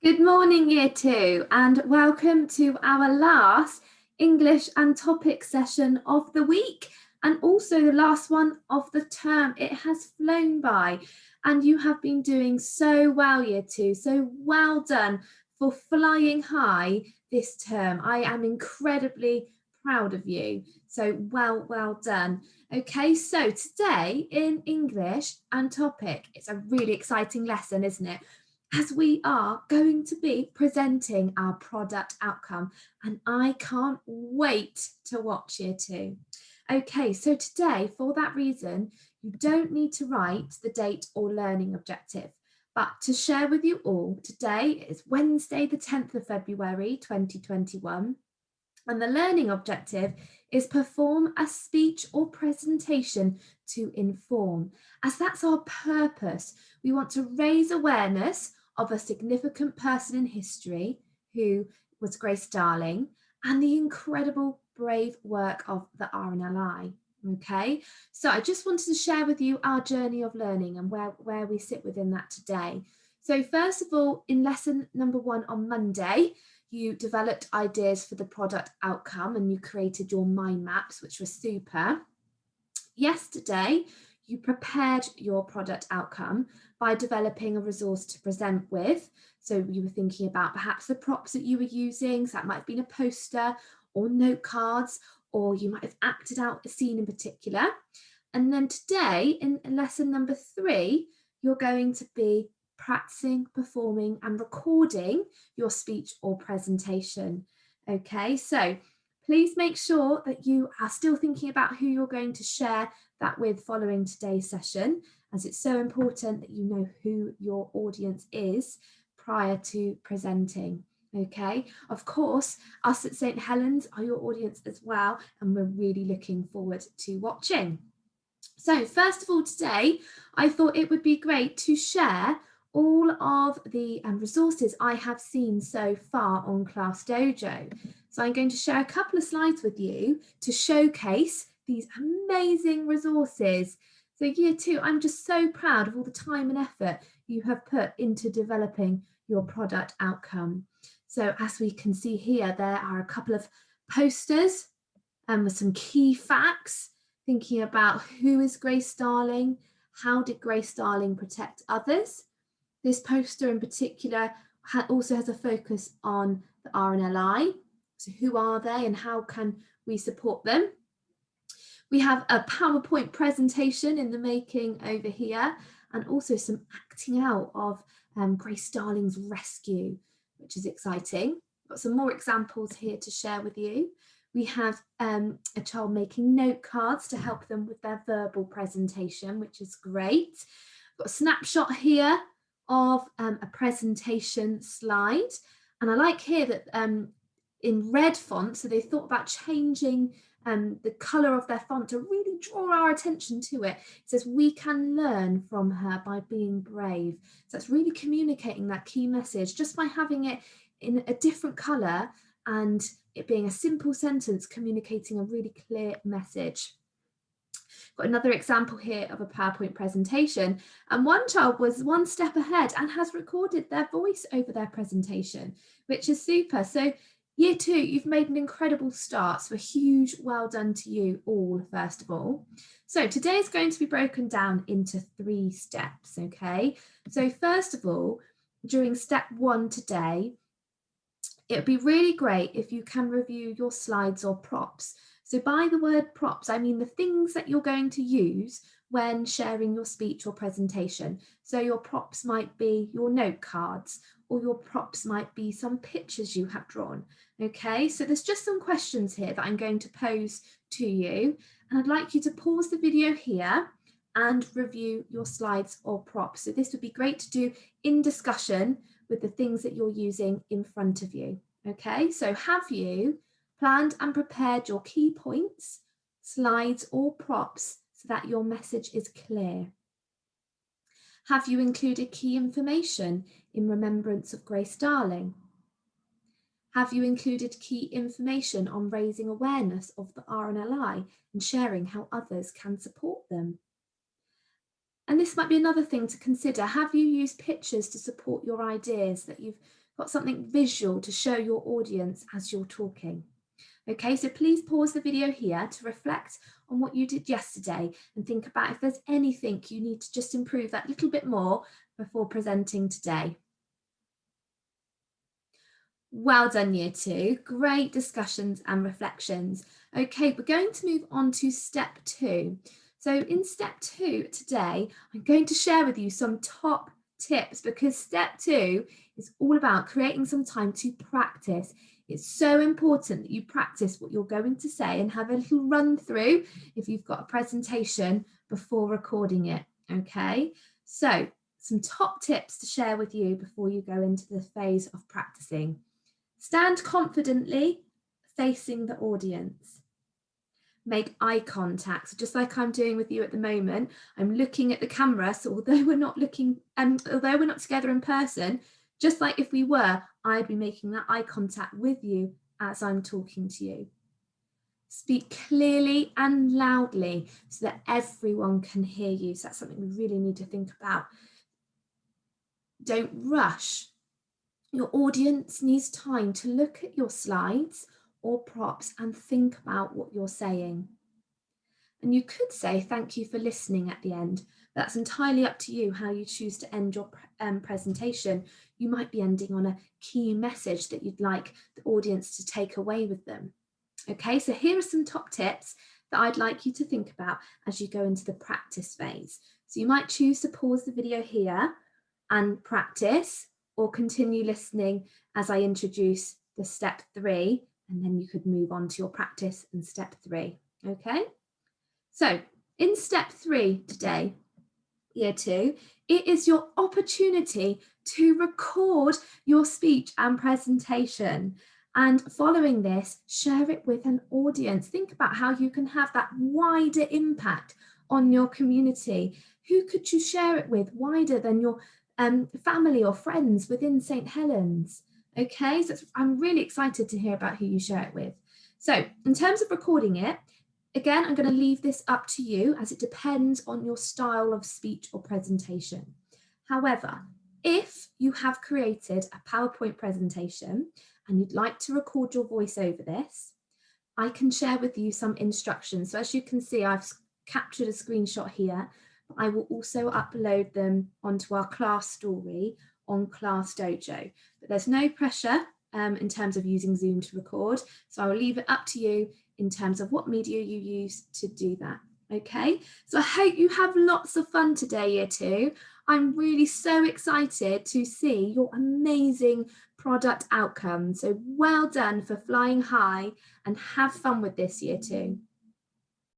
Good morning, Year 2, and welcome to our last English and topic session of the week, and also the last one of the term. It has flown by, and you have been doing so well, Year 2. So well done for flying high this term. I am incredibly proud of you. So well done. Okay, so today in English and topic, it's a really exciting lesson, isn't it? As we are going to be presenting our product outcome, and I can't wait to watch Year 2. Okay, so today, for that reason, you don't need to write the date or learning objective, but to share with you all, today is Wednesday, the 10th of February, 2021, and the learning objective is perform a speech or presentation to inform, as that's our purpose. We want to raise awareness of a significant person in history who was Grace Darling and the incredible brave work of the RNLI. Okay, so I just wanted to share with you our journey of learning and where we sit within that today. So first of all, in lesson number 1 on Monday, you developed ideas for the product outcome and you created your mind maps, which was super. Yesterday, you prepared your product outcome by developing a resource to present with. So you were thinking about perhaps the props that you were using. So that might have been a poster or note cards, or you might have acted out a scene in particular. And then today, in lesson number 3, you're going to be practicing, performing and recording your speech or presentation. Okay, so please make sure that you are still thinking about who you're going to share that with following today's session, as it's so important that you know who your audience is prior to presenting. Okay, of course, us at St. Helens are your audience as well, and we're really looking forward to watching. So first of all, today, I thought it would be great to share all of the resources I have seen so far on Class Dojo. So I'm going to share a couple of slides with you to showcase these amazing resources. So Year 2, I'm just so proud of all the time and effort you have put into developing your product outcome. So as we can see here, there are a couple of posters with some key facts, thinking about who is Grace Darling, how did Grace Darling protect others. This poster in particular also has a focus on the RNLI. So who are they and how can we support them? We have a PowerPoint presentation in the making over here, and also some acting out of Grace Darling's rescue, which is exciting. Got some more examples here to share with you. We have a child making note cards to help them with their verbal presentation, which is great. Got a snapshot here of a presentation slide. And I like here that in red font, so they thought about changing the colour of their font to really draw our attention to it. It says, we can learn from her by being brave. So it's really communicating that key message just by having it in a different colour and it being a simple sentence communicating a really clear message. Got another example here of a PowerPoint presentation, and one child was one step ahead and has recorded their voice over their presentation, which is super. So Year 2, you've made an incredible start, so a huge well done to you all, first of all. So today is going to be broken down into 3 steps, okay? So first of all, during step 1 today, it would be really great if you can review your slides or props. So by the word props, I mean the things that you're going to use when sharing your speech or presentation. So your props might be your note cards, or your props might be some pictures you have drawn. Okay, so there's just some questions here that I'm going to pose to you, and I'd like you to pause the video here and review your slides or props. So this would be great to do in discussion with the things that you're using in front of you. Okay, so have you planned and prepared your key points, slides or props so that your message is clear? Have you included key information in remembrance of Grace Darling? Have you included key information on raising awareness of the RNLI and sharing how others can support them? And this might be another thing to consider. Have you used pictures to support your ideas that you've got something visual to show your audience as you're talking. Okay, so please pause the video here to reflect on what you did yesterday and think about if there's anything you need to just improve that little bit more before presenting today. Well done, Year 2. Great discussions and reflections. Okay, we're going to move on to step 2. So in step 2 today, I'm going to share with you some top tips because step 2 is all about creating some time to practice. It's so important that you practice what you're going to say and have a little run through if you've got a presentation before recording it. Okay, so some top tips to share with you before you go into the phase of practicing. Stand confidently facing the audience. Make eye contact. So just like I'm doing with you at the moment, I'm looking at the camera. So although we're not together in person, just like if we were, I'd be making that eye contact with you as I'm talking to you. Speak clearly and loudly so that everyone can hear you. So that's something we really need to think about. Don't rush. Your audience needs time to look at your slides or props and think about what you're saying. And you could say thank you for listening at the end. That's entirely up to you how you choose to end your presentation. You might be ending on a key message that you'd like the audience to take away with them. Okay, so here are some top tips that I'd like you to think about as you go into the practice phase. So you might choose to pause the video here and practice, or continue listening as I introduce the step 3, and then you could move on to your practice and step 3. Okay, so in step 3 today, Year 2, it is your opportunity to record your speech and presentation. And following this, share it with an audience. Think about how you can have that wider impact on your community. Who could you share it with wider than your family or friends within St. Helens? Okay, so I'm really excited to hear about who you share it with. So in terms of recording it, again, I'm going to leave this up to you as it depends on your style of speech or presentation. However, if you have created a PowerPoint presentation and you'd like to record your voice over this, I can share with you some instructions. So as you can see, I've captured a screenshot here. I will also upload them onto our class story on Class Dojo. But there's no pressure in terms of using Zoom to record. So I will leave it up to you in terms of what media you use to do that. Okay, so I hope you have lots of fun today, Year 2. I'm really so excited to see your amazing product outcomes. So well done for flying high and have fun with this, Year 2.